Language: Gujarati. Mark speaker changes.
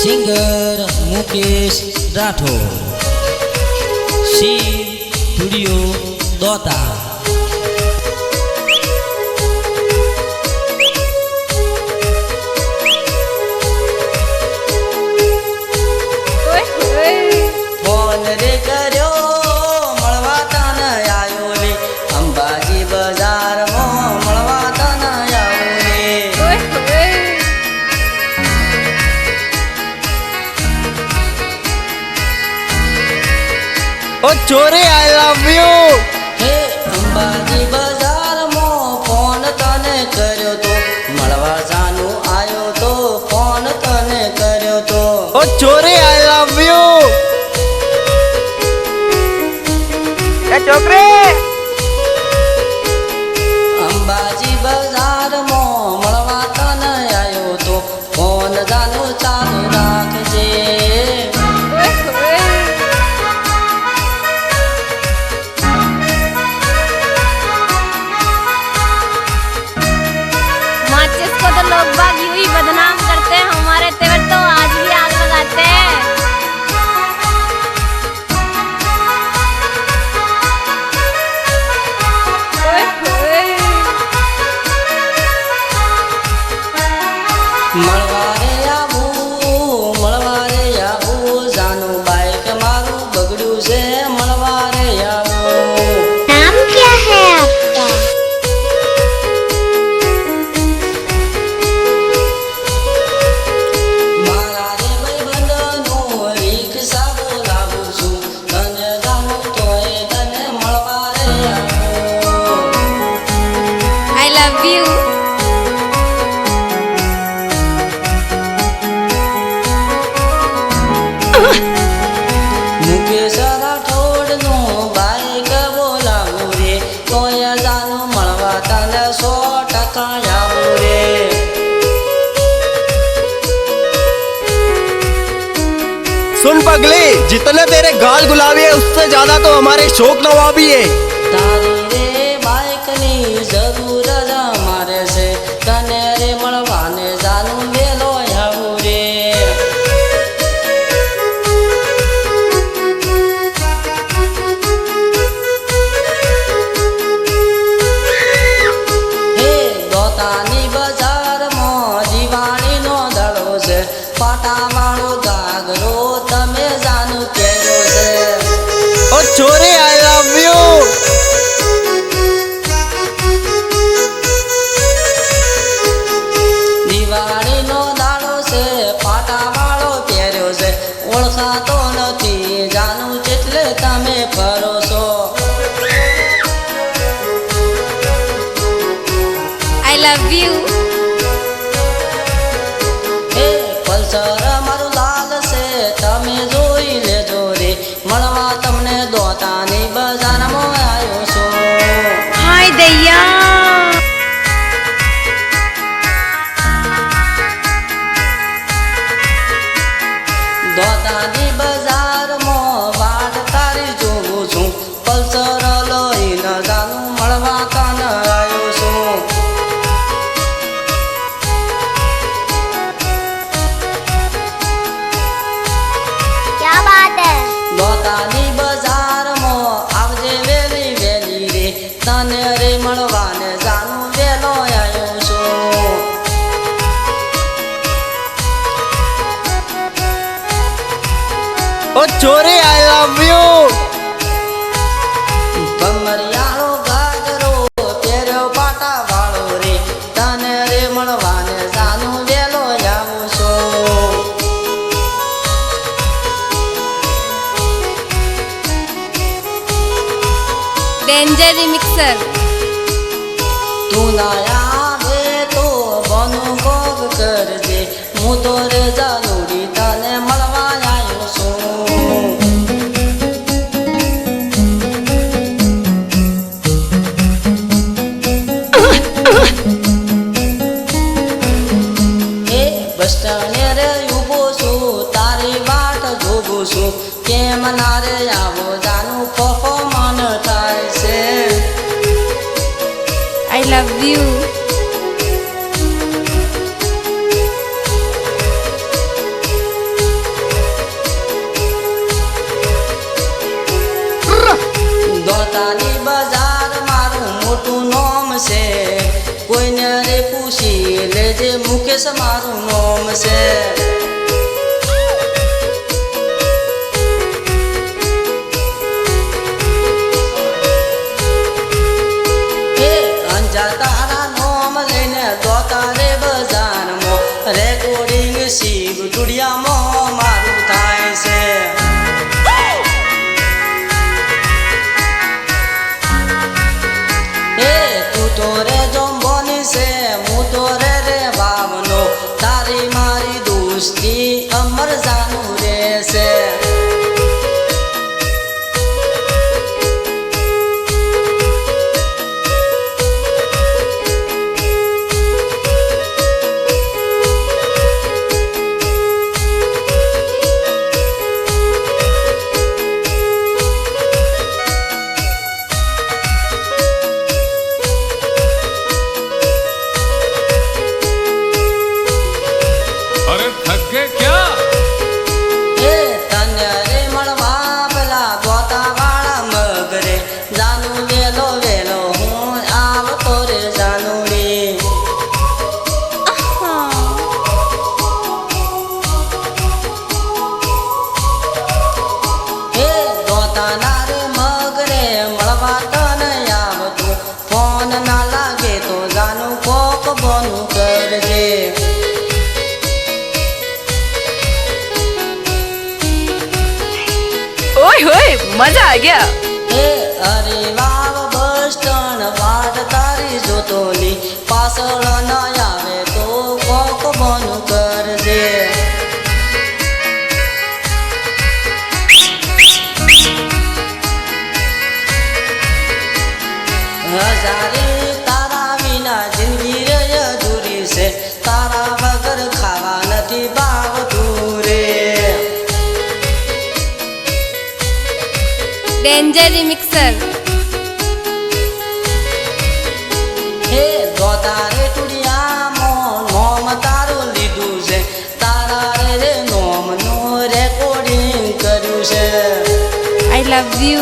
Speaker 1: સિંગર મુકેશ રાઠોડ, શિવ સ્ટુડિયો દોતા.
Speaker 2: ફોન રે કર્યો મળવા તન આવ્યો રે, અંબાજી બજારમાં મળવા તન આવ્યો રે.
Speaker 3: ઓ ચોરી આઈ લવ યુ.
Speaker 2: હે અંબાજી બજારમાં ફોન તને કર્યો તો, મળવા જાનું આવ્યો તો ફોન તને કર્યો તો.
Speaker 3: ઓ ચોરી આઈ લવ યુ. એ છોકરી
Speaker 2: અંબાજી બજારમાં મળવા તને આવ્યો તો, ફોન જાનું ચાલુ રાખજે.
Speaker 4: माचिस को तो लोग बाग यूं ही बदनाम करते हैं, हमारे तेवर तो आज भी आग लगाते हैं.
Speaker 2: મળવા રે આવું જાનું બાઈક મારું બગડ્યું છે, મળવા રે આવું.
Speaker 4: नाम क्या है आपका?
Speaker 2: મારા રે ભાઈબંધનો રિક્ષા બોલાવું છું, તને જાણું તોય તને મળવા રે આવું.
Speaker 4: I love you.
Speaker 2: મુકેશ રાઠોડનું બાઈક બોલાવું રે, તોય જાનું મળવા તને 100% આવું રે.
Speaker 3: सुन पगली, जितने तेरे गाल गुलाबी है उससे ज्यादा तो हमारे शौक नवाबी है.
Speaker 2: તારી રે બાઈકની જરૂર જ અમારે છે, તને રે મળવાને જાનું વેલો આવું રે. હે દોતાની બજારમાં દિવાળીનો દડો છે, પાટાવાળો ગાગરો તમે જાનું પહેર્યો છે.
Speaker 3: ओ छोरी आई लव यू.
Speaker 2: દિવાળીનો દાડો છે, પાટાવાળો પહેર્યો છે, ઓળખાતો નથી જાનું જેટલે તમે ફરો છો.
Speaker 4: I love you.
Speaker 2: હે પલ્સર મારું લાલ છે, તમે જોઈ લેજો રે, મળવા તમને દોતાની બજારમાં આવ્યો છો.
Speaker 4: हाय दैया.
Speaker 2: દોતાની બજારમાં વાટ તારી જોઉં છું, પલ્સર લઈને જાનું મળવા કાન આવ્યો છું.
Speaker 4: क्या बात है?
Speaker 2: દોતાની બજારમાં આવજે વેલી વેલી રે, તને રે મળવાને જાનું વેલો આવ્યો છું.
Speaker 3: ओ छोरी आई लव यू.
Speaker 2: કમરિયાળો ગાગરો પહેર્યો પાટાવાળો રે, તને રે મળવાને જાનું વેલો આવું છું.
Speaker 4: Danger remixer.
Speaker 2: તું ના આવે તો બનું કોક કરજે, હું તો રે જાનુડી તને મળવા આવ્યો છું. એ બસ સ્ટેન્ડે રે ઊભો છું, તારી વાટ જોઉં છું, કેમ ના રે આવો જાનું પફમાન થાય છે.
Speaker 4: I love you.
Speaker 2: જે મુકેશ મારું નામ છે. હે અંજા તારા નામ લઈને દોતા રે બજારમાં રેકોર્ડિંગ શિવ ટુડિયામાં મારું થાય છે. તું તો રે જોંબોની છે હું તો રે ભાવનો તારી મારી દોસ્તી અમર જાનું રહેશે.
Speaker 5: अरे थक गए क्या?
Speaker 2: એ તને રે મળવા પેલા ગોતાવાળા મગરે જાનું વેલો વેલો હું આવતો રે જાનુડી. હે ગોતાના રે મગરે મળવા તને આવતું ફોન ના લાગે તો જાનું કોક બોનું કરજે.
Speaker 6: ओए होए मजा आ गया.
Speaker 2: હે અરે વાવ બસ સ્ટેન્ડ વાટ તારી જોતોલી પાછળ ન આવે તો કોક બોનું કરજે. હજારે તારા વિના જિંદગી રે અધૂરી છે તારા વગર ખાવા નથી ભાવતું રે.
Speaker 4: डेंजर रिमिक्सर
Speaker 2: હે ગોતારે ટુડિયામાં નોમ તારું લીધું છે તારા રે નોમનું રેકોર્ડિંગ કર્યું છે.
Speaker 4: I love you.